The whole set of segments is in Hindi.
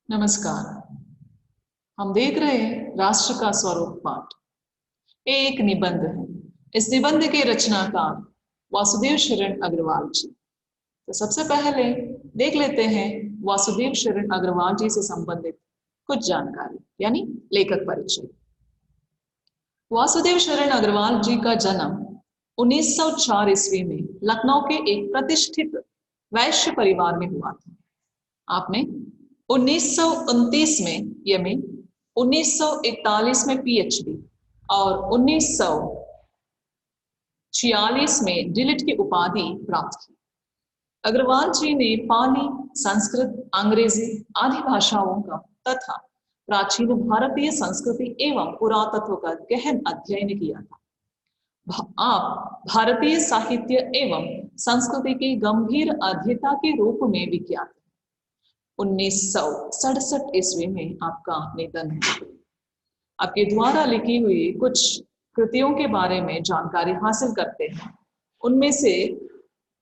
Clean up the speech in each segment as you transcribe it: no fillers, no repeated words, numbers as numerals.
नमस्कार। हम देख रहे हैं राष्ट्र का स्वरूप पाठ। एक निबंध है। इस निबंध के रचनाकार वासुदेव शरण अग्रवाल जी। तो सबसे पहले देख लेते हैं वासुदेव शरण अग्रवाल जी से संबंधित कुछ जानकारी, यानी लेखक परिचय। वासुदेव शरण अग्रवाल जी का जन्म 1904 ईस्वी में लखनऊ के एक प्रतिष्ठित वैश्य परिवार में हुआ था। आपने 1929 में एमए, 1941 में पीएचडी और 1946 में डिलिट की उपाधि प्राप्त की। अग्रवाल जी ने पाली, संस्कृत, अंग्रेजी आदि भाषाओं का तथा प्राचीन भारतीय संस्कृति एवं पुरातत्व का गहन अध्ययन किया था। आप भारतीय साहित्य एवं संस्कृति के गंभीर अध्येता के रूप में विख्यात हैं। 1967 ईस्वी में आपका निधन है। आपके द्वारा लिखी हुई कुछ कृतियों के बारे में जानकारी हासिल करते हैं। उनमें से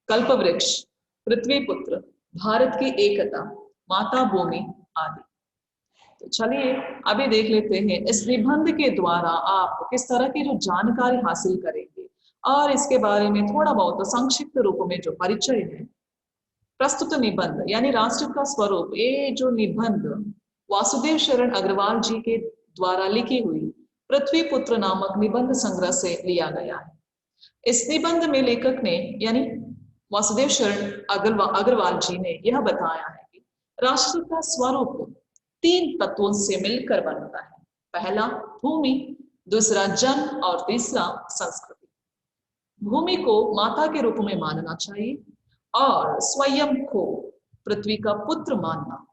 कल्पवृक्ष, पृथ्वीपुत्र, भारत की एकता, माता भूमि आदि। तो चलिए अभी देख लेते हैं इस निबंध के द्वारा आप किस तरह की जो जानकारी हासिल करेंगे और इसके बारे में थोड़ा बहुत संक्षिप्त रूप में जो परिचय है। प्रस्तुत निबंध यानी राष्ट्र का स्वरूप, ये जो निबंध वासुदेव शरण अग्रवाल जी के द्वारा लिखी हुई पृथ्वीपुत्र नामक निबंध संग्रह से लिया गया है। इस निबंध में लेखक ने यानी वासुदेव शरण अग्रवाल जी ने यह बताया है कि राष्ट्र का स्वरूप 3 तत्वों से मिलकर बनता है। पहला भूमि, दूसरा जन और तीसरा संस्कृति। भूमि को माता के रूप में मानना चाहिए और स्वयं को पृथ्वी का पुत्र मानना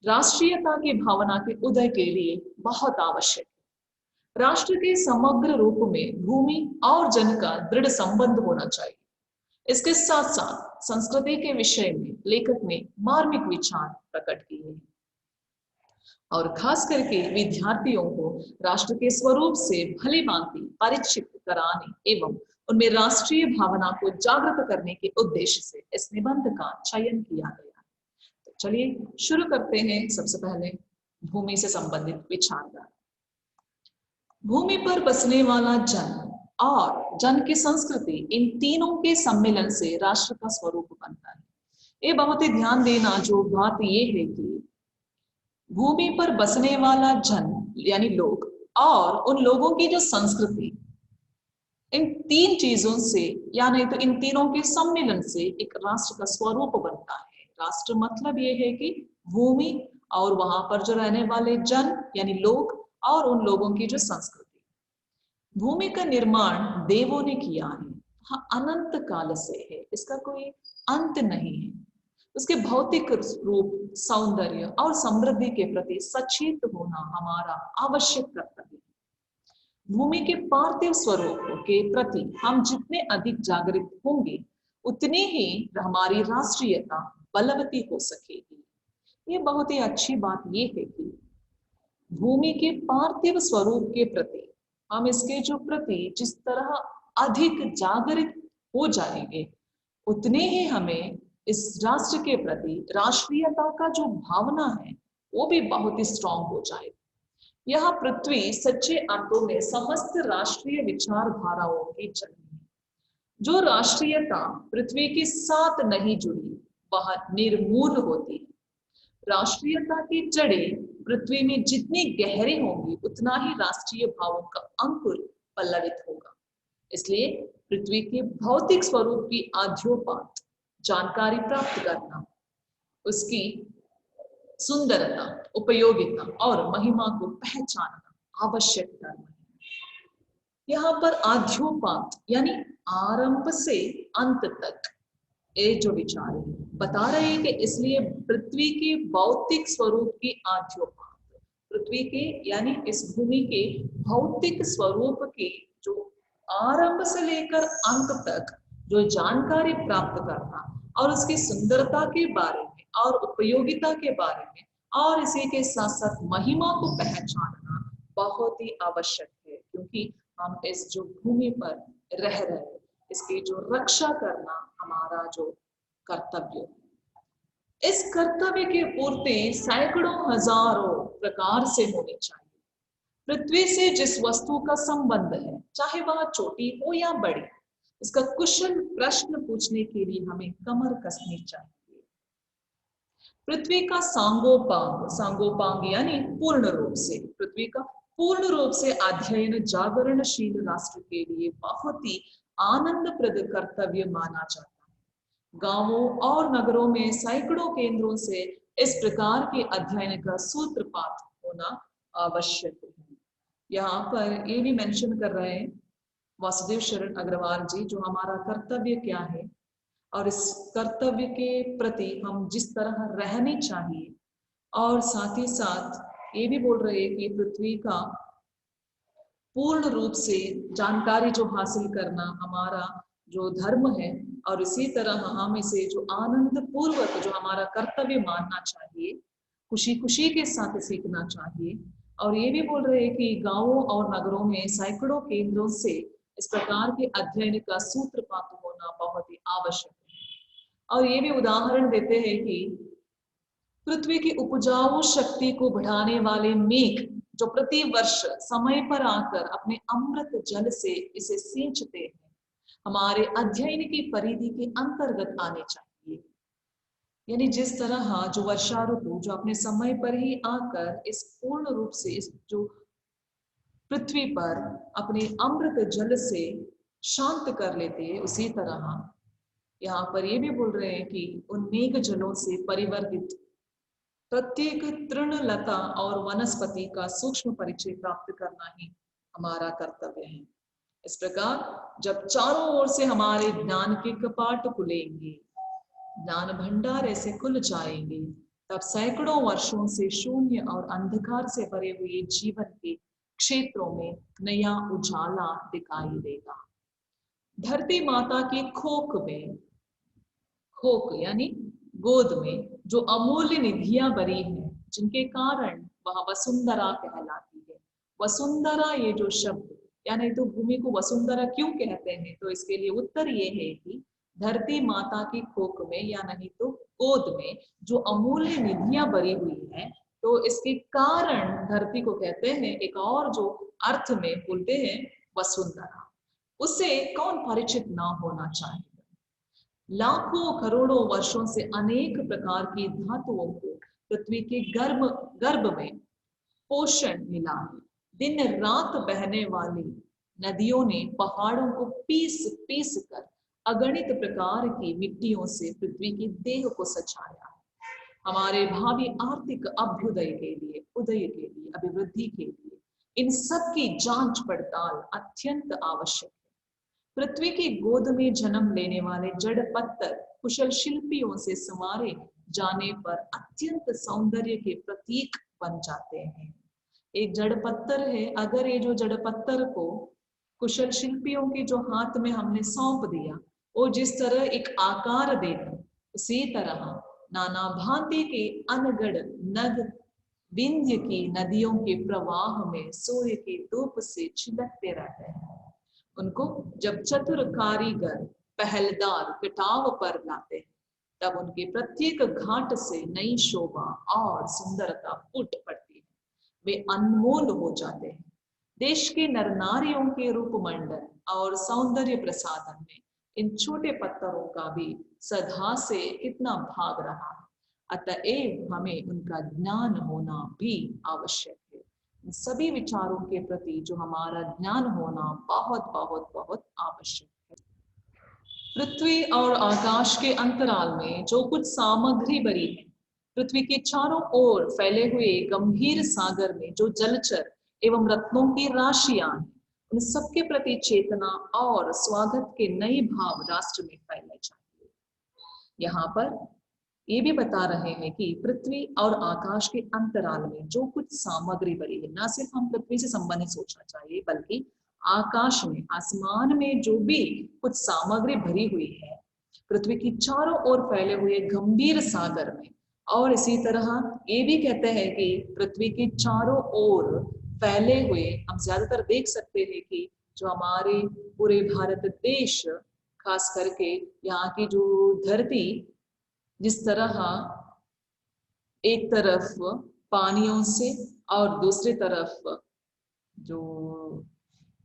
राष्ट्रीयता की भावना के उदय के लिए बहुत आवश्यक है। राष्ट्र के समग्र रूप में भूमि और जन का दृढ़ संबंध होना चाहिए। इसके साथ साथ संस्कृति के विषय में लेखक ने मार्मिक विचार प्रकट किए हैं और खास करके विद्यार्थियों को राष्ट्र के स्वरूप से भली भांति परिचित कराने एवं उनमें राष्ट्रीय भावना को जागृत करने के उद्देश्य से इस निबंध का चयन किया गया है। तो चलिए शुरू करते हैं। सबसे पहले भूमि से संबंधित विचारधारा। भूमि पर बसने वाला जन और जन की संस्कृति, इन तीनों के सम्मेलन से राष्ट्र का स्वरूप बनता है। ये बहुत ही ध्यान देना जो बात ये है कि भूमि पर बसने वाला जन यानी लोग और उन लोगों की जो संस्कृति, इन 3 चीजों से या नहीं तो इन तीनों के सम्मेलन से एक राष्ट्र का स्वरूप बनता है। राष्ट्र मतलब ये है कि भूमि और वहां पर जो रहने वाले जन यानी लोग और उन लोगों की जो संस्कृति। भूमि का निर्माण देवों ने किया है, हाँ अनंत काल से है, इसका कोई अंत नहीं है। उसके भौतिक रूप, सौंदर्य और समृद्धि के प्रति सचेत होना हमारा आवश्यक कर्तव्य है। भूमि के पार्थिव स्वरूप के प्रति हम जितने अधिक जागृत होंगे उतनी ही हमारी राष्ट्रीयता बलवती हो सकेगी। ये बहुत ही अच्छी बात ये है कि भूमि के पार्थिव स्वरूप के प्रति हम इसके जो प्रति जिस तरह अधिक जागृत हो जाएंगे उतने ही हमें इस राष्ट्र के प्रति राष्ट्रीयता का जो भावना है वो भी बहुत ही स्ट्रांग हो जाएगी। यह पृथ्वी सच्चे अर्थों में समस्त राष्ट्रीय विचारधाराओं की जननी है। जो राष्ट्रीयता पृथ्वी के साथ नहीं जुड़ी वह निर्मूल होती है। राष्ट्रीयता की जड़ें पृथ्वी में जितनी गहरी होंगी उतना ही राष्ट्रीय भावों का अंकुर पल्लवित होगा। इसलिए पृथ्वी के भौतिक स्वरूप की आद्योपात जानकारी प्राप्त करना, उसकी सुंदरता, उपयोगिता और महिमा को पहचानना आवश्यक धर्म है। यहाँ पर आद्योपात यानी आरंभ से अंत तक ये जो विचार है बता रहे हैं कि इसलिए पृथ्वी के भौतिक स्वरूप की आद्योपात, पृथ्वी के यानी इस भूमि के भौतिक स्वरूप की जो आरंभ से लेकर अंत तक जो जानकारी प्राप्त करना और उसकी सुंदरता के बारे में और उपयोगिता के बारे में और इसी के साथ साथ महिमा को पहचानना बहुत ही आवश्यक है। क्योंकि हम इस जो भूमि पर रह रहे हैं इसकी जो रक्षा करना हमारा जो कर्तव्य है। इस कर्तव्य की पूर्ति सैकड़ों हजारों प्रकार से होनी चाहिए। पृथ्वी से जिस वस्तु का संबंध है, चाहे वह छोटी हो या बड़ी, इसका कुशल प्रश्न पूछने के लिए हमें कमर कसनी चाहिए। पृथ्वी का सांगोपांग, सांगोपांग यानी पूर्ण रूप से, पृथ्वी का पूर्ण रूप से अध्ययन जागरणशील राष्ट्र के लिए बहुत ही आनंदप्रद कर्तव्य माना जाता है। गांवों और नगरों में सैकड़ों केंद्रों से इस प्रकार के अध्ययन का सूत्रपात होना आवश्यक है। यहाँ पर ये भी मेंशन कर रहे हैं वासुदेव शरण अग्रवाल जी, जो हमारा कर्तव्य क्या है और इस कर्तव्य के प्रति हम जिस तरह रहनी चाहिए, और साथ ही साथ ये भी बोल रहे हैं कि पृथ्वी का पूर्ण रूप से जानकारी जो हासिल करना हमारा जो धर्म है, और इसी तरह हम इसे जो आनंद पूर्वक जो हमारा कर्तव्य मानना चाहिए, खुशी खुशी के साथ सीखना चाहिए। और ये भी बोल रहे हैं कि गांवों और नगरों में सैकड़ों केंद्रों से इस प्रकार के अध्ययन का सूत्रपात होना बहुत ही आवश्यक है। और ये भी उदाहरण देते हैं कि पृथ्वी की उपजाऊ शक्ति को बढ़ाने वाले मेघ जो प्रति वर्ष समय पर आकर अपने अमृत जल से इसे सींचते हैं, हमारे अध्ययन की परिधि के अंतर्गत आने चाहिए। यानी जिस तरह जो वर्षा ऋतु जो अपने समय पर ही आकर इस पूर्ण रूप से इस जो पृथ्वी पर अपने अमृत जल से शांत कर लेते हैं, उसी तरह यहाँ पर ये भी बोल रहे हैं कि उन मेघ जलों से परिवर्तित प्रत्येक तृणलता और वनस्पति का सूक्ष्म परिचय प्राप्त करना ही हमारा कर्तव्य है। इस प्रकार जब चारों ओर से हमारे ज्ञान के कपाट खुलेंगे, ज्ञान भंडार ऐसे खुल जाएंगे, तब सैकड़ों वर्षों से शून्य और अंधकार से भरे हुए जीवन के क्षेत्रों में नया उजाला दिखाई देगा। धरती माता की खोख में, खोख यानी गोद में जो अमूल्य निधियां भरी हैं, जिनके कारण वह वसुंधरा कहलाती है। वसुंधरा ये जो शब्द, यानी तो भूमि को वसुंधरा क्यों कहते हैं, तो इसके लिए उत्तर ये है कि धरती माता की खोख में या नहीं तो गोद में जो अमूल्य निधियां भरी हुई है, तो इसके कारण धरती को कहते हैं। एक और जो अर्थ में बोलते हैं वसुंधरा, उससे कौन परिचित ना होना चाहिए। लाखों करोड़ों वर्षों से अनेक प्रकार की धातुओं को पृथ्वी के गर्भ में पोषण मिला है। दिन रात बहने वाली नदियों ने पहाड़ों को पीस पीस कर अगणित प्रकार की मिट्टियों से पृथ्वी की देह को सजाया है। हमारे भावी आर्थिक अभ्युदय के लिए, उदय के लिए, अभिवृद्धि के लिए इन सब की जांच पड़ताल अत्यंत आवश्यक है। पृथ्वी की गोद में जन्म लेने वाले जड़ पत्थर कुशल शिल्पियों से संवारे जाने पर अत्यंत सौंदर्य के प्रतीक बन जाते हैं। एक जड़ पत्थर है, अगर ये जो जड़ पत्थर को कुशल शिल्पियों के जो हाथ में हमने सौंप दिया, वो जिस तरह एक आकार देता, उसी तरह नाना भांति के अनगढ़ नग विंध्य की नदियों के प्रवाह में सूर्य के धूप से छिलकते रहते हैं। उनको जब चतुर कारीगर पहलदार कटाव पर लाते हैं, तब उनके प्रत्येक घाट से नई शोभा और सुंदरता फूट पड़ती है। वे अनमोल हो जाते हैं। देश के नर नारियों के रूप मंडल और सौंदर्य प्रसाधन में इन छोटे पत्थरों का भी सदा से कितना भाग रहा है। अतएव हमें उनका ज्ञान होना भी आवश्यक है। इन सभी विचारों के प्रति जो हमारा ज्ञान होना बहुत बहुत बहुत आवश्यक है। पृथ्वी और आकाश के अंतराल में जो कुछ सामग्री भरी है, पृथ्वी के चारों ओर फैले हुए गंभीर सागर में जो जलचर एवं रत्नों की राशियां हैं, उन सबके प्रति चेतना और स्वागत के नए भाव राष्ट्र में फैलने चाहिए। यहाँ पर ये भी बता रहे हैं कि पृथ्वी और आकाश के अंतराल में जो कुछ सामग्री भरी है, ना सिर्फ हम पृथ्वी से संबंधित सोचना चाहिए, बल्कि आकाश में, आसमान में जो भी कुछ सामग्री भरी हुई है, पृथ्वी की चारों ओर फैले हुए गंभीर सागर में। और इसी तरह ये भी कहते हैं कि पृथ्वी के चारों ओर फैले हुए, हम ज्यादातर देख सकते हैं कि जो हमारे पूरे भारत देश, खास करके यहाँ की जो धरती जिस तरह एक तरफ पानियों से और दूसरी तरफ जो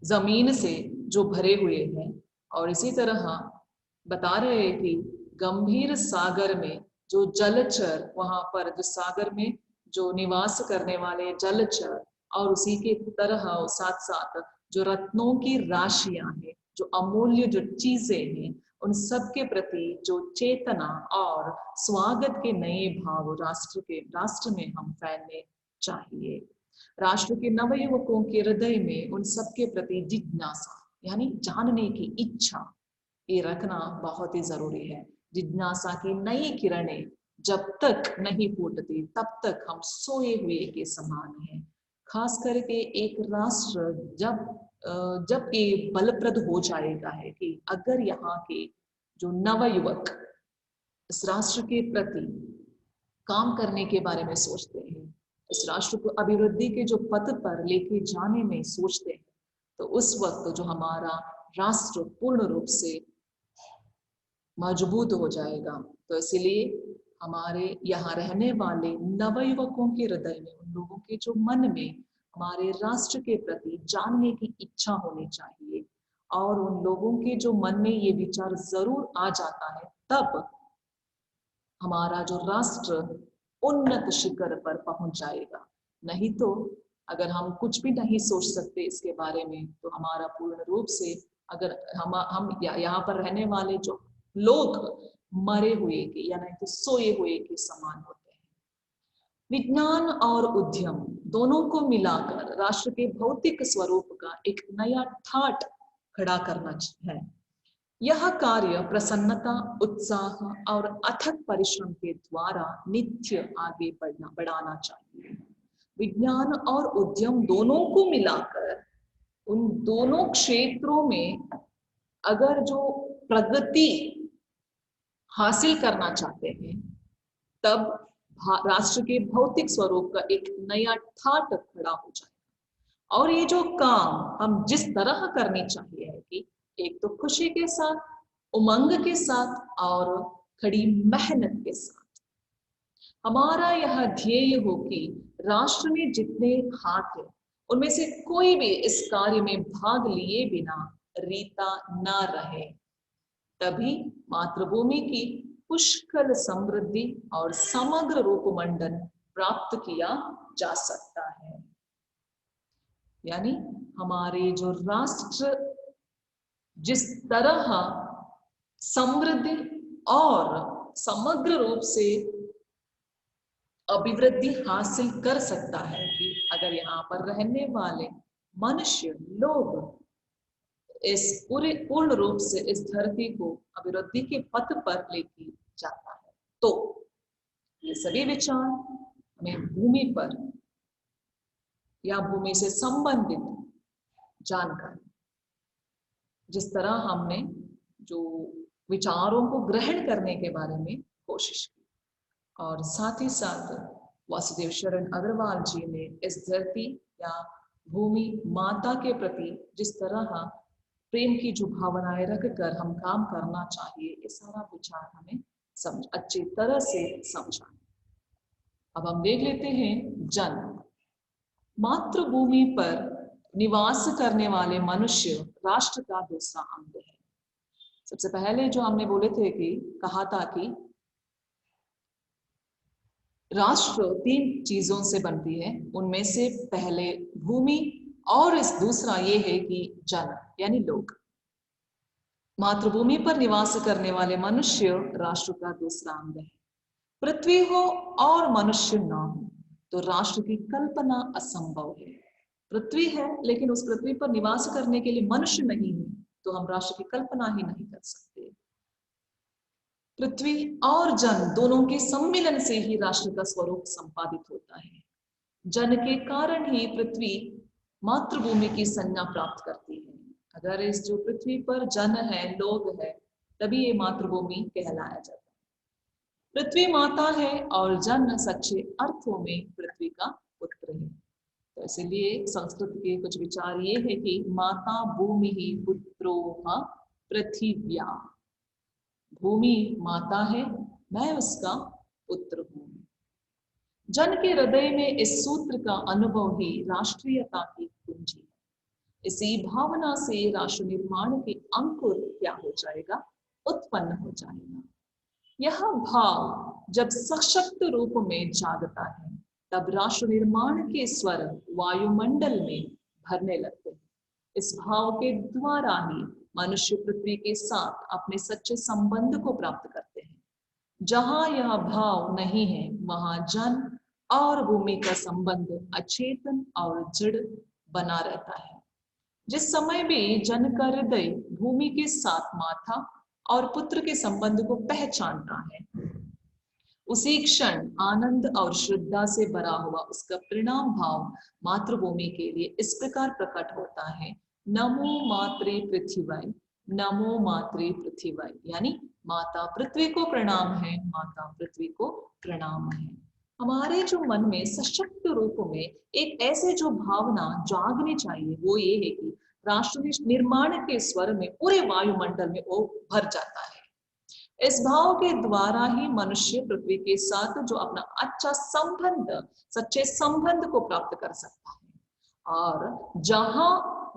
जमीन से जो भरे हुए हैं। और इसी तरह बता रहे हैं कि गंभीर सागर में जो जलचर, वहां पर जो सागर में जो निवास करने वाले जलचर, और उसी के तरह साथ साथ जो रत्नों की राशियां हैं, जो अमूल्य जो चीजें हैं, उन सब के प्रति जो चेतना और स्वागत के नए भाव राष्ट्र में हम फैलने चाहिए। राष्ट्र के नवयुवकों के हृदय में उन सब के प्रति जिज्ञासा यानी जानने की इच्छा ये रखना बहुत ही जरूरी है। जिज्ञासा की नई किरणें जब तक नहीं फूटती तब तक हम सोए हुए के समान हैं। खास करके एक राष्ट्र जब ये बलप्रद हो जाएगा है कि अगर यहाँ के जो नवयुवक इस राष्ट्र के प्रति काम करने के बारे में सोचते हैं, इस राष्ट्र को अभिवृद्धि के जो पथ पर लेके जाने में सोचते हैं, तो उस वक्त जो हमारा राष्ट्र पूर्ण रूप से मजबूत हो जाएगा। तो इसलिए हमारे यहाँ रहने वाले नवयुवकों के हृदय में, उन लोगों के जो मन में हमारे राष्ट्र के प्रति जानने की इच्छा होनी चाहिए। और उन लोगों के जो मन में ये विचार जरूर आ जाता है, तब हमारा जो राष्ट्र उन्नत शिखर पर पहुंच जाएगा। नहीं तो अगर हम कुछ भी नहीं सोच सकते इसके बारे में, तो हमारा पूर्ण रूप से अगर हम यहाँ पर रहने वाले जो लोग मरे हुए के या नहीं तो सोए हुए के समान होते हैं। विज्ञान और उद्यम दोनों को मिलाकर राष्ट्र के भौतिक स्वरूप का एक नया ठाट खड़ा करना है। यह कार्य प्रसन्नता, उत्साह और अथक परिश्रम के द्वारा नित्य आगे बढ़ाना चाहिए। विज्ञान और उद्यम दोनों को मिलाकर उन दोनों क्षेत्रों में अगर जो प्रगति हासिल करना चाहते हैं, तब राष्ट्र के भौतिक स्वरूप का एक नया ठाट खड़ा हो जाएगा। और ये जो काम हम जिस तरह करनी चाहिए है कि एक तो खुशी के साथ, उमंग के साथ और खड़ी मेहनत के साथ हमारा यह ध्येय हो कि राष्ट्र में जितने हाथ हैं उनमें से कोई भी इस कार्य में भाग लिए बिना रीता न रहे। तभी मातृभूमि की पुष्कल समृद्धि और समग्र रूपमंडन प्राप्त किया जा सकता है। यानी हमारे जो राष्ट्र जिस तरह समृद्धि और समग्र रूप से अभिवृद्धि हासिल कर सकता है कि अगर यहाँ पर रहने वाले मनुष्य लोग इस पूर्ण रूप से इस धरती को अभिवृद्धि के पथ पर लेके जाता है, तो ये सभी विचार हमें भूमि पर या भूमि से संबंधित जानकारी, जिस तरह हमने जो विचारों को ग्रहण करने के बारे में कोशिश की, और साथ ही साथ वासुदेव शरण अग्रवाल जी ने इस धरती या भूमि माता के प्रति जिस तरह प्रेम की जो भावनाएं रखकर हम काम करना चाहिए, ये सारा विचार हमें अच्छी तरह से समझा। अब हम देख लेते हैं जन। मातृभूमि पर निवास करने वाले मनुष्य राष्ट्र का दूसरा अंग है। सबसे पहले जो हमने बोले थे कि कहा था कि राष्ट्र 3 चीजों से बनती है, उनमें से पहले भूमि और इस दूसरा ये है कि जन यानी लोग। मातृभूमि पर निवास करने वाले मनुष्य राष्ट्र का दूसरा अंग है। पृथ्वी हो और मनुष्य न हो तो राष्ट्र की कल्पना असंभव है। पृथ्वी है लेकिन उस पृथ्वी पर निवास करने के लिए मनुष्य नहीं है, तो हम राष्ट्र की कल्पना ही नहीं कर सकते। पृथ्वी और जन दोनों के सम्मिलन से ही राष्ट्र का स्वरूप संपादित होता है। जन के कारण ही पृथ्वी मातृभूमि की संज्ञा प्राप्त करती है। अगर इस जो पृथ्वी पर जन है, लोग है, तभी ये मातृभूमि कहलाया जाता है। पृथ्वी माता है और जन सच्चे अर्थों में पृथ्वी का पुत्र है। तो इसलिए संस्कृत के कुछ विचार ये है कि माता भूमि ही पुत्रो पृथिव्या। भूमि माता है, मैं उसका पुत्र हूं। जन के हृदय में इस सूत्र का अनुभव ही राष्ट्रीयता की कुंजी है। इसी भावना से राष्ट्र निर्माण के अंकुर क्या हो जाएगा, उत्पन्न हो जाएगा। यह भाव जब सशक्त रूप में जागता है तब राष्ट्र निर्माण के स्वर वायुमंडल में भरने लगते हैं। इस भाव के द्वारा ही मनुष्य पृथ्वी के साथ अपने सच्चे संबंध को प्राप्त करते हैं। जहां यह भाव नहीं है वहां जन और भूमि का संबंध अचेतन और जड़ बना रहता है। जिस समय भी जन का हृदय भूमि के साथ माता और पुत्र के संबंध को पहचानता है, उसी क्षण आनंद और श्रद्धा से भरा हुआ उसका परिणाम भाव मातृभूमि के लिए इस प्रकार प्रकट होता है। नमो मातृ पृथ्वी, नमो मातृ पृथ्वी, यानी माता पृथ्वी को प्रणाम है, माता पृथ्वी को प्रणाम है। हमारे जो मन में सशक्त रूप में एक ऐसे जो भावना जागनी चाहिए वो ये है कि राष्ट्र निर्माण के स्वर में पूरे वायुमंडल में वो भर जाता है। इस भाव के द्वारा ही मनुष्य पृथ्वी के साथ जो अपना अच्छा संबंध, सच्चे संबंध को प्राप्त कर सकता है। और जहां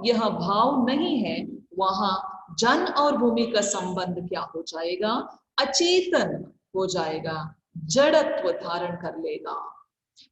यह भाव नहीं है वहां जन और भूमि का संबंध क्या हो जाएगा, अचेतन हो जाएगा, जड़त्व धारण कर लेगा।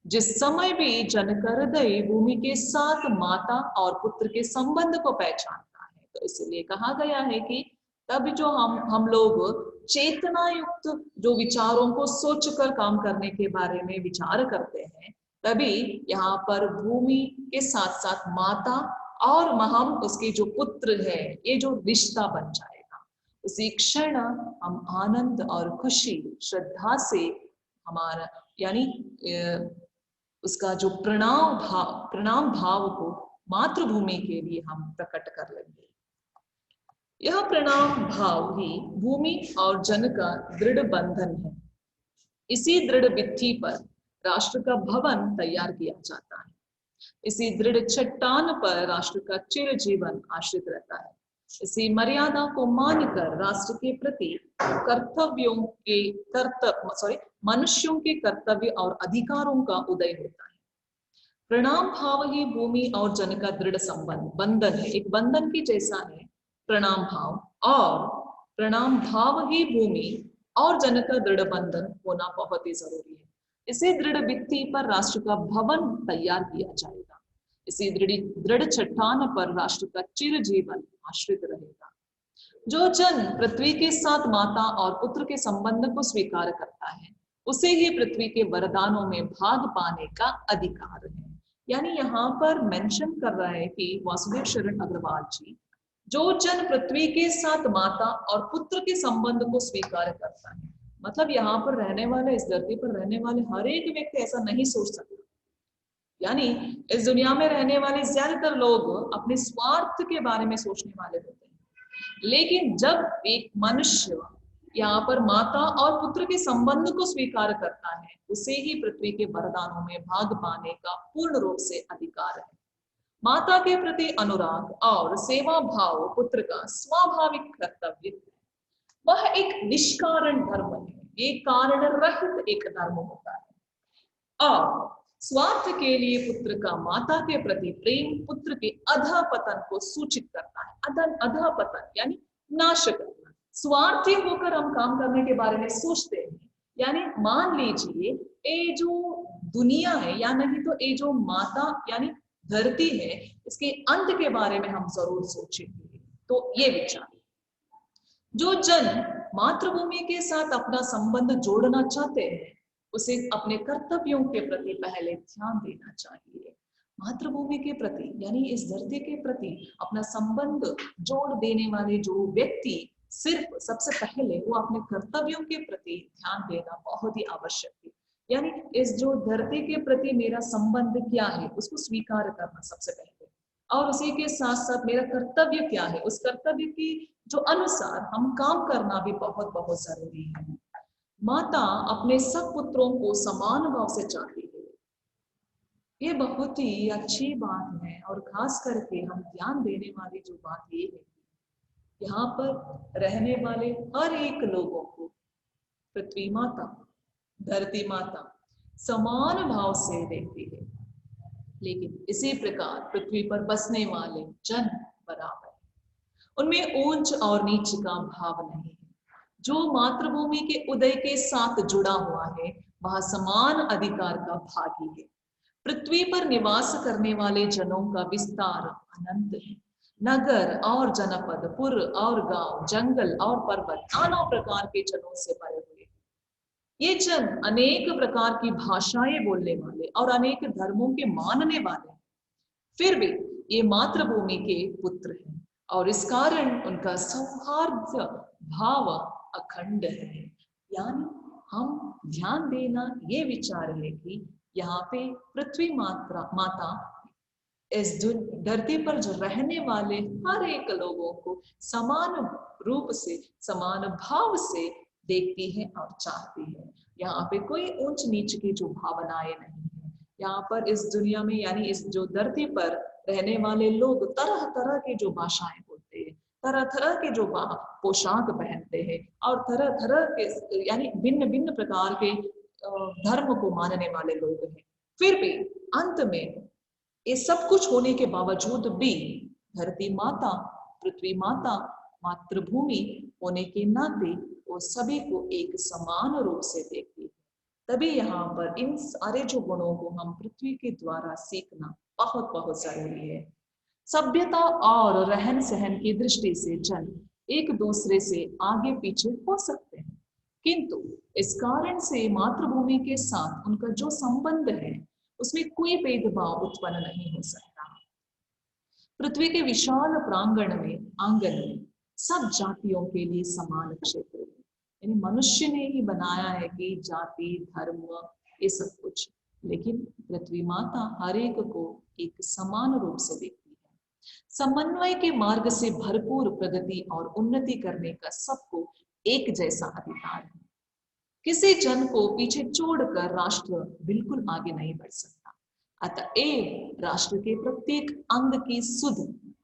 जिस समय भी जन का हृदय भूमि के साथ माता और पुत्र के संबंध को पहचानता है, तो इसलिए कहा गया है कि तब जो हम लोग चेतना युक्त जो विचारों को सोचकर काम करने के बारे में विचार करते हैं, तभी यहाँ पर भूमि के साथ साथ माता और हम उसके जो पुत्र है ये जो रिश्ता बन जाएगा। उसी क्षण हम आनंद और खुशी श्रद्धा से हमारा यानी उसका जो प्रणाम भाव को मातृभूमि के लिए हम प्रकट कर लेंगे। यह प्रणाम भाव ही भूमि और जन का दृढ़ बंधन है। इसी दृढ़ भित्ति पर राष्ट्र का भवन तैयार किया जाता है। इसी दृढ़ चट्टान पर राष्ट्र का चिर जीवन आश्रित रहता है। इसी मर्यादा को मानकर राष्ट्र के प्रति मनुष्यों के कर्तव्य और अधिकारों का उदय होता है। प्रणाम भाव ही भूमि और जन का दृढ़ संबंध बंधन है, एक बंधन की जैसा है प्रणाम भाव, और प्रणाम भाव ही भूमि और जन का दृढ़ बंधन होना बहुत ही जरूरी है। इसी दृढ़ भित्ति पर राष्ट्र का भवन तैयार किया जाएगा। इसी दृढ़ चट्टान पर राष्ट्र का चिर जीवन आश्रित रहेगा। जो जन पृथ्वी के साथ माता और पुत्र के संबंध को स्वीकार करता है उसे ही पृथ्वी के वरदानों में भाग पाने का अधिकार है। यानी यहाँ पर मेंशन कर रहा है कि वासुदेव शरण अग्रवाल जी, जो जन पृथ्वी के साथ माता और पुत्र के संबंध को स्वीकार करता है, मतलब यहाँ पर रहने वाले, इस धरती पर रहने वाले हर एक व्यक्ति ऐसा नहीं सोच सकता। यानी इस दुनिया में रहने वाले ज्यादातर लोग अपने स्वार्थ के बारे में सोचने वाले होते हैं, लेकिन जब एक मनुष्य यहाँ पर माता और पुत्र के संबंध को स्वीकार करता है उसे ही पृथ्वी के वरदानों में भाग पाने का पूर्ण रूप से अधिकार है। माता के प्रति अनुराग और सेवा भाव पुत्र का स्वाभाविक कर्तव्य है। वह एक निष्कारण धर्म है, ये कारण रहित एक धर्म होता है। और स्वार्थ के लिए पुत्र का माता के प्रति प्रेम पुत्र के अधःपतन को सूचित करता है। अधःपतन यानी नाश करना। स्वार्थी होकर हम काम करने के बारे में सोचते हैं, यानी मान लीजिए ये जो दुनिया है या नहीं तो ये जो माता यानी धरती है, इसके अंत के बारे में हम जरूर सोचेंगे। तो ये विचार, जो जन मातृभूमि के साथ अपना संबंध जोड़ना चाहते हैं उसे अपने कर्तव्यों के प्रति पहले ध्यान देना चाहिए। मातृभूमि के प्रति यानी इस धरती के प्रति अपना संबंध जोड़ देने वाले जो व्यक्ति सिर्फ सबसे पहले वो अपने कर्तव्यों के प्रति ध्यान देना बहुत ही आवश्यक है। यानी इस जो धरती के प्रति मेरा संबंध क्या है उसको स्वीकार करना सबसे पहले, और उसी के साथ साथ मेरा कर्तव्य क्या है उस कर्तव्य की जो अनुसार हम काम करना भी बहुत बहुत जरूरी है। माता अपने सब पुत्रों को समान भाव से चाहती है, ये बहुत ही अच्छी बात है। और खास करके हम ध्यान देने वाली जो बात ये है, यहाँ पर रहने वाले हर एक लोगों को पृथ्वी माता, धरती माता समान भाव से देखती है। लेकिन इसी प्रकार पृथ्वी पर बसने वाले जन बराबर, उनमें ऊंच और नीच का भाव नहीं है। जो मातृभूमि के उदय के साथ जुड़ा हुआ है वह समान अधिकार का भागी है। पृथ्वी पर निवास करने वाले जनों का विस्तार अनंत है। नगर और जनपद, पुर और गांव, जंगल और पर्वत, नाना प्रकार के जनों से भरे हुए। ये जन अनेक प्रकार की भाषाएं बोलने वाले और अनेक धर्मों के मानने वाले, फिर भी ये मातृभूमि के पुत्र हैं और इस कारण उनका सौहार्द भाव अखंड है। यानी हम ध्यान देना ये विचार है कि यहाँ पे पृथ्वी माता इस धरती पर जो रहने वाले हर एक लोगों को समान रूप से, समान भाव से देखती है और चाहती है। यहाँ पे कोई ऊंच नीच की जो भावनाएं नहीं है। यहाँ पर इस दुनिया में, यानी इस जो धरती पर रहने वाले लोग तरह तरह की जो भाषाएं बोलते हैं, तरह तरह के जो पोशाक पहनते हैं और तरह तरह के यानी भिन्न भिन्न प्रकार के धर्म को मानने वाले लोग हैं। फिर भी अंत में ये सब कुछ होने के बावजूद भी धरती माता, पृथ्वी माता, मातृभूमि होने के नाते वो सभी को एक समान रूप से देखती है। तभी यहाँ पर इन सारे जो गुणों को हम पृथ्वी के द्वारा सीखना बहुत बहुत जरूरी है। सभ्यता और रहन सहन की दृष्टि से जन एक दूसरे से आगे पीछे हो सकते हैं, किंतु इस कारण से मातृभूमि के साथ उनका जो संबंध है उसमें कोई भेदभाव उत्पन्न नहीं हो सकता। पृथ्वी के विशाल प्रांगण में, आंगन में सब जातियों के लिए समान क्षेत्र है। यानी मनुष्य ने ही बनाया है कि जाति, धर्म, ये सब कुछ, लेकिन पृथ्वी माता हर एक को एक समान रूप से देखती है। समन्वय के मार्ग से भरपूर प्रगति और उन्नति करने का सबको एक जैसा अधिकार है। किसी जन को पीछे छोड़कर राष्ट्र बिल्कुल आगे नहीं बढ़ सकता। अतएव राष्ट्र के प्रत्येक अंग की सुध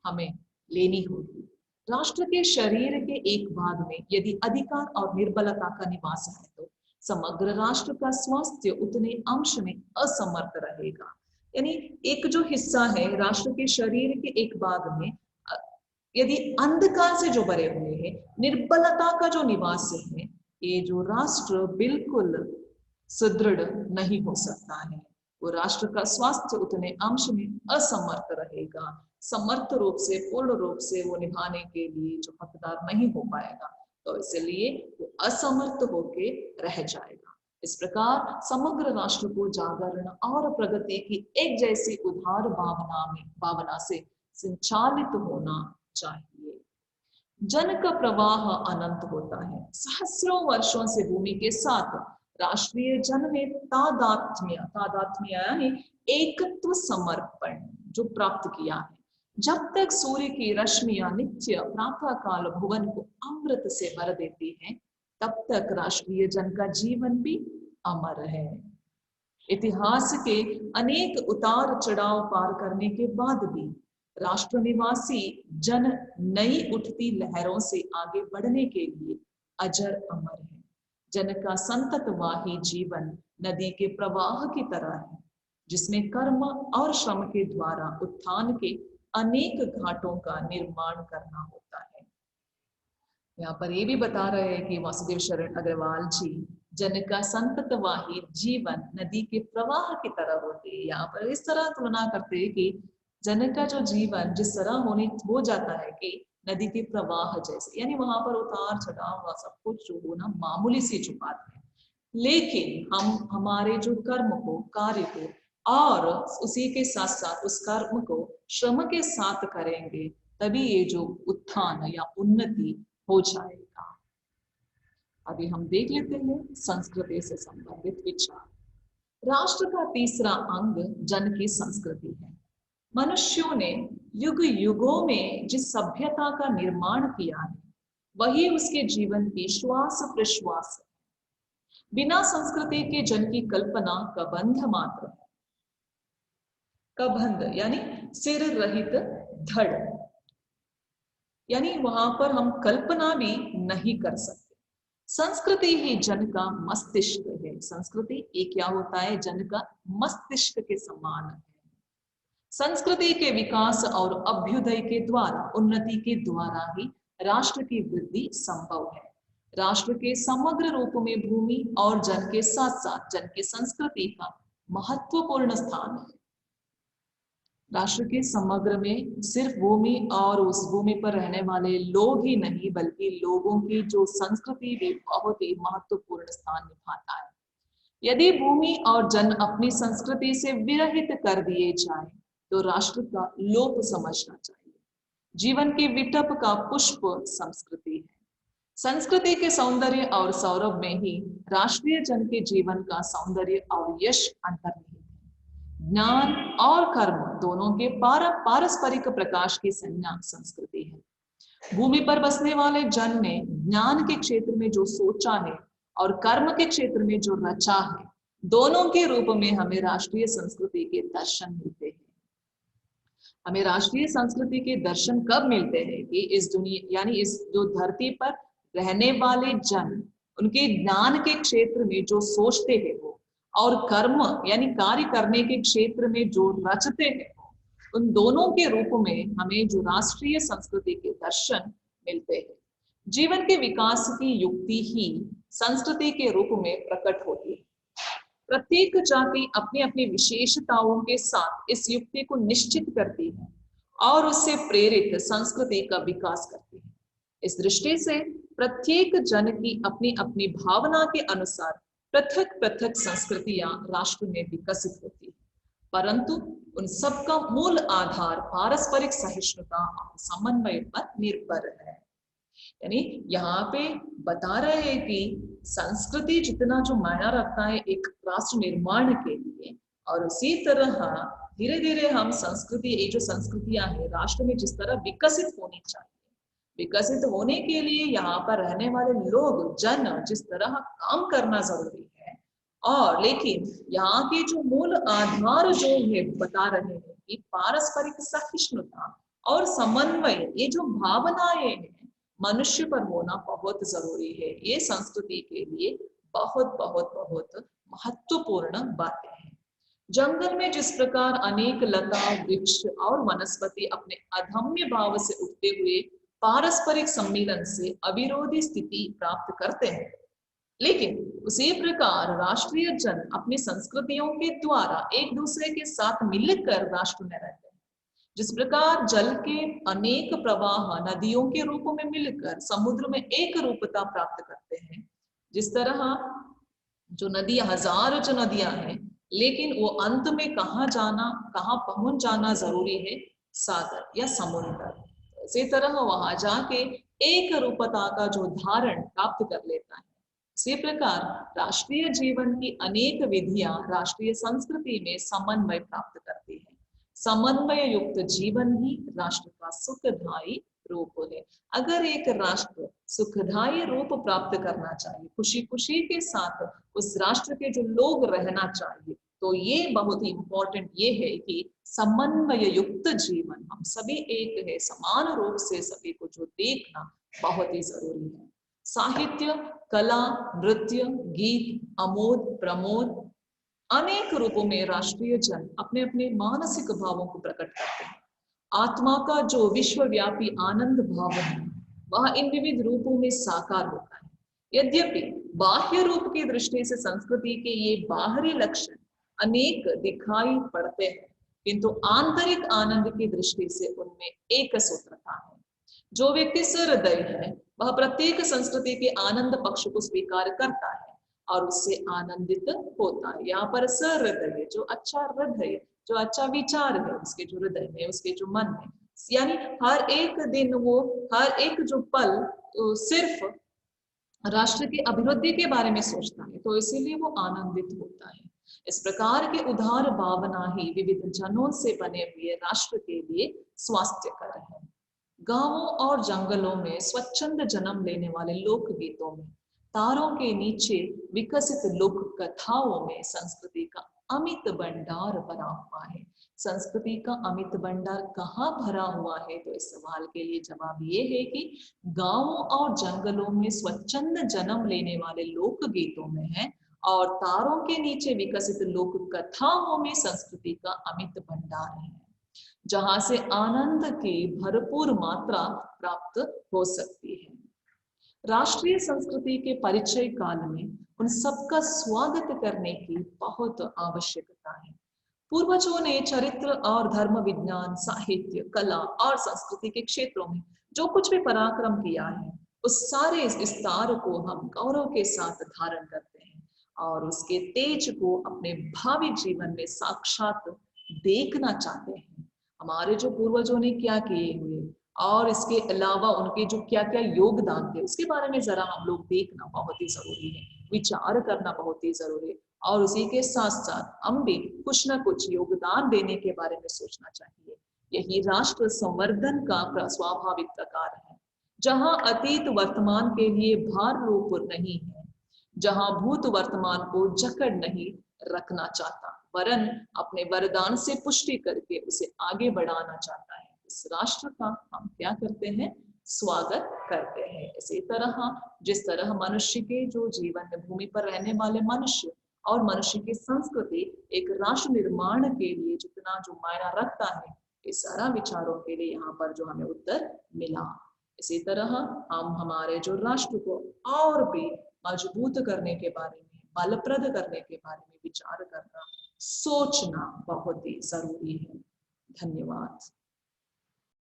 हमें लेनी होगी। राष्ट्र के शरीर के एक भाग में यदि अधिकार और निर्बलता का निवास है तो समग्र राष्ट्र का स्वास्थ्य उतने अंश में असमर्थ रहेगा। यानी एक जो हिस्सा है राष्ट्र के शरीर के एक भाग में यदि अंधकार से जो भरे हुए हैं, निर्बलता का जो निवास है, ये जो राष्ट्र बिल्कुल सुदृढ़ नहीं हो सकता है। वो राष्ट्र का स्वास्थ्य उतने अंश में असमर्थ रहेगा, समर्थ रूप से, पूर्ण रूप से वो निभाने के लिए जो हकदार नहीं हो पाएगा, तो इसलिए वो असमर्थ होके रह जाएगा। इस प्रकार समग्र राष्ट्र को जागरण और प्रगति की एक जैसी उदार भावना से संचालित होना चाहिए। जन का प्रवाह अनंत होता है। सहस्रों वर्षों से भूमि के साथ राष्ट्रीय जन ने तादात्म्य यानी एकत्व समर्पण जो प्राप्त किया है। जब तक सूर्य की रश्मियां नित्य प्रातः काल भुवन को अमृत से भर देती हैं, तब तक राष्ट्रीय जन का जीवन भी अमर है। इतिहास के अनेक उतार चढ़ाव पार करने के बाद भी राष्ट्र निवासी जन नई उठती लहरों से आगे बढ़ने के लिए अजर अमर है। जन का संततवाही जीवन नदी के प्रवाह की तरह है, जिसमें कर्म और श्रम के द्वारा उत्थान के अनेक घाटों का निर्माण करना होता है। यहाँ पर ये भी बता रहे हैं कि वासुदेव शरण अग्रवाल जी, जन का संततवाही जीवन नदी के प्रवाह की तरह होते हैं। यहाँ पर इस तरह तुलना करते हैं कि जन का जो जीवन जिस तरह हो जाता है कि नदी के प्रवाह जैसे, यानी वहां पर उतार चढ़ाव सब कुछ जो होना मामूली सी जो बात है, लेकिन हम हमारे जो कर्म को, कार्य को और उसी के साथ साथ उस कर्म को श्रम के साथ करेंगे, तभी ये जो उत्थान या उन्नति हो जाएगा। अभी हम देख लेते हैं संस्कृति से संबंधित विचार। राष्ट्र का तीसरा अंग जन की संस्कृति है। मनुष्यों ने युग युगों में जिस सभ्यता का निर्माण किया है, वही उसके जीवन की श्वास प्रश्वास है। बिना संस्कृति के जन की कल्पना कबंध मात्र है। कबंध यानी सिर रहित धड़, यानी वहां पर हम कल्पना भी नहीं कर सकते। संस्कृति ही जन का मस्तिष्क है। संस्कृति ये क्या होता है? जन का मस्तिष्क के समान है। संस्कृति के विकास और अभ्युदय के द्वारा, उन्नति के द्वारा ही राष्ट्र की वृद्धि संभव है। राष्ट्र के समग्र रूप में भूमि और जन के साथ साथ जन की संस्कृति का महत्वपूर्ण स्थान है। राष्ट्र के समग्र में सिर्फ भूमि और उस भूमि पर रहने वाले लोग ही नहीं, बल्कि लोगों की जो संस्कृति भी बहुत ही महत्वपूर्ण स्थान निभाता है। यदि भूमि और जन अपनी संस्कृति से विरहित कर दिए जाएं, तो राष्ट्र का लोप समझना चाहिए। जीवन के विटप का पुष्प संस्कृति है। संस्कृति के सौंदर्य और सौरभ में ही राष्ट्रीय जन के जीवन का सौंदर्य और यश अंतर्निहित है। ज्ञान और कर्म दोनों के पारस्परिक प्रकाश की संज्ञा संस्कृति है। भूमि पर बसने वाले जन ने ज्ञान के क्षेत्र में जो सोचा है और कर्म के क्षेत्र में जो रचा है, दोनों के रूप में हमें राष्ट्रीय संस्कृति के दर्शन मिलते हैं। हमें राष्ट्रीय संस्कृति के दर्शन कब मिलते हैं कि इस दुनिया यानी इस जो धरती पर रहने वाले जन, उनके ज्ञान के क्षेत्र में जो सोचते हैं वो, और कर्म यानी कार्य करने के क्षेत्र में जो रचते हैं, उन दोनों के रूप में हमें जो राष्ट्रीय संस्कृति के दर्शन मिलते हैं। जीवन के विकास की युक्ति ही संस्कृति के रूप में प्रकट होती है। प्रत्येक जाति अपनी अपनी विशेषताओं के साथ इस युक्ति को निश्चित करती है और उससे प्रेरित संस्कृति का विकास करती है। इस दृष्टि से प्रत्येक जन की अपनी अपनी भावना के अनुसार पृथक पृथक संस्कृतियां राष्ट्र में विकसित होती है, परंतु उन सबका मूल आधार पारस्परिक सहिष्णुता और समन्वय पर निर्भर है। यानी यहाँ पे बता रहे हैं कि संस्कृति जितना जो मायना रखता है एक राष्ट्र निर्माण के लिए, और उसी तरह धीरे धीरे हम संस्कृति, ये जो संस्कृतियां हैं राष्ट्र में जिस तरह विकसित होनी चाहिए, विकसित होने के लिए यहाँ पर रहने वाले लोग जन जिस तरह काम करना जरूरी है, और लेकिन यहाँ के जो मूल आधार जो है बता रहे हैं कि पारस्परिक सहिष्णुता और समन्वय, ये जो भावनाएं हैं मनुष्य पर होना बहुत जरूरी है। ये संस्कृति के लिए बहुत बहुत बहुत महत्वपूर्ण बातें हैं। जंगल में जिस प्रकार अनेक लता, वृक्ष और वनस्पति अपने अधम्य भाव से उठते हुए पारस्परिक सम्मिलन से अविरोधी स्थिति प्राप्त करते हैं, लेकिन उसी प्रकार राष्ट्रीय जन अपनी संस्कृतियों के द्वारा एक दूसरे के साथ मिलकर राष्ट्र में रहते हैं। जिस प्रकार जल के अनेक प्रवाह नदियों के रूप में मिलकर समुद्र में एक रूपता प्राप्त करते हैं, जिस तरह जो नदियां, हजारों जो नदियां हैं, लेकिन वो अंत में कहाँ पहुंच जाना जरूरी है? सागर या समुद्र। इसी तरह वहां जाके एक रूपता का जो धारण प्राप्त कर लेता है। इसी प्रकार राष्ट्रीय जीवन की अनेक विधियां राष्ट्रीय संस्कृति में समन्वय प्राप्त करती है। समन्वय युक्त जीवन ही राष्ट्र का सुखदायी रूप है। अगर एक राष्ट्र सुखदायी रूप प्राप्त करना चाहिए, खुशी खुशी के साथ उस राष्ट्र के जो लोग रहना चाहिए, तो ये बहुत ही इंपॉर्टेंट ये है कि समन्वय युक्त जीवन, हम सभी एक है, समान रूप से सभी को जो देखना बहुत ही जरूरी है। साहित्य, कला, नृत्य, गीत, अमोद, प्रमोद, अनेक रूपों में राष्ट्रीय जन अपने अपने मानसिक भावों को प्रकट करते हैं। आत्मा का जो विश्वव्यापी आनंद भाव है वह इन विविध रूपों में साकार होता है। यद्यपि बाह्य रूप की दृष्टि से संस्कृति के ये बाहरी लक्षण अनेक दिखाई पड़ते हैं, किंतु आंतरिक आनंद की दृष्टि से उनमें एक सूत्रता है। जो व्यक्ति सहृदय है वह प्रत्येक संस्कृति के आनंद पक्ष को स्वीकार करता है और उससे आनंदित होता है। यहाँ पर सहृदय, जो अच्छा हृदय, जो अच्छा विचार है उसके जो हृदय में, उसके जो मन में, यानी हर एक दिन वो, हर एक जो पल तो सिर्फ राष्ट्र की अभिवृद्धि के बारे में सोचता है, तो इसीलिए वो आनंदित होता है। इस प्रकार के उदार भावना ही विविध जनों से बने हुए राष्ट्र के लिए स्वास्थ्यकर है। गांवों और जंगलों में स्वच्छंद जन्म लेने वाले लोकगीतों में, तारों के नीचे विकसित लोक कथाओं में संस्कृति का अमित भंडार भरा हुआ है। संस्कृति का अमित भंडार कहाँ भरा हुआ है? तो इस सवाल के लिए जवाब ये है कि गांवों और जंगलों में स्वच्छंद जन्म लेने वाले लोकगीतों में है, और तारों के नीचे विकसित लोक कथाओं में संस्कृति का अमित भंडार है, जहां से आनंद की भरपूर मात्रा प्राप्त हो सकती है। राष्ट्रीय संस्कृति के परिचय काल में उन सबका स्वागत करने की बहुत आवश्यकता है। पूर्वजों ने चरित्र और धर्म विज्ञान, साहित्य, कला और संस्कृति के क्षेत्रों में जो कुछ भी पराक्रम किया है, उस सारे विस्तार को हम गौरव के साथ धारण करते हैं और उसके तेज को अपने भावी जीवन में साक्षात देखना चाहते हैं। हमारे जो पूर्वजों ने क्या किए हुए और इसके अलावा उनके जो क्या क्या योगदान थे, उसके बारे में जरा हम लोग देखना बहुत ही जरूरी है, विचार करना बहुत ही जरूरी है, और उसी के साथ साथ हम भी कुछ ना कुछ योगदान देने के बारे में सोचना चाहिए। यही राष्ट्र संवर्धन का स्वाभाविक प्रकार है, जहां अतीत वर्तमान के लिए भार रूप नहीं है, जहां भूत वर्तमान को जकड़ नहीं रखना चाहता, वरन अपने वरदान से पुष्टि करके उसे आगे बढ़ाना चाहता है। इस राष्ट्र का हम क्या करते हैं? स्वागत करते हैं। इसी तरह जिस तरह मनुष्य के जो जीवन में भूमि पर रहने वाले मनुष्य और मनुष्य की संस्कृति एक राष्ट्र निर्माण के लिए जितना जो मायना रखता है, इस सारा विचारों के लिए यहाँ पर जो हमें उत्तर मिला। इसी तरह हम हमारे जो राष्ट्र को और भी मजबूत करने के बारे में, बलप्रद करने के बारे में विचार करना, सोचना बहुत ही जरूरी है। धन्यवाद।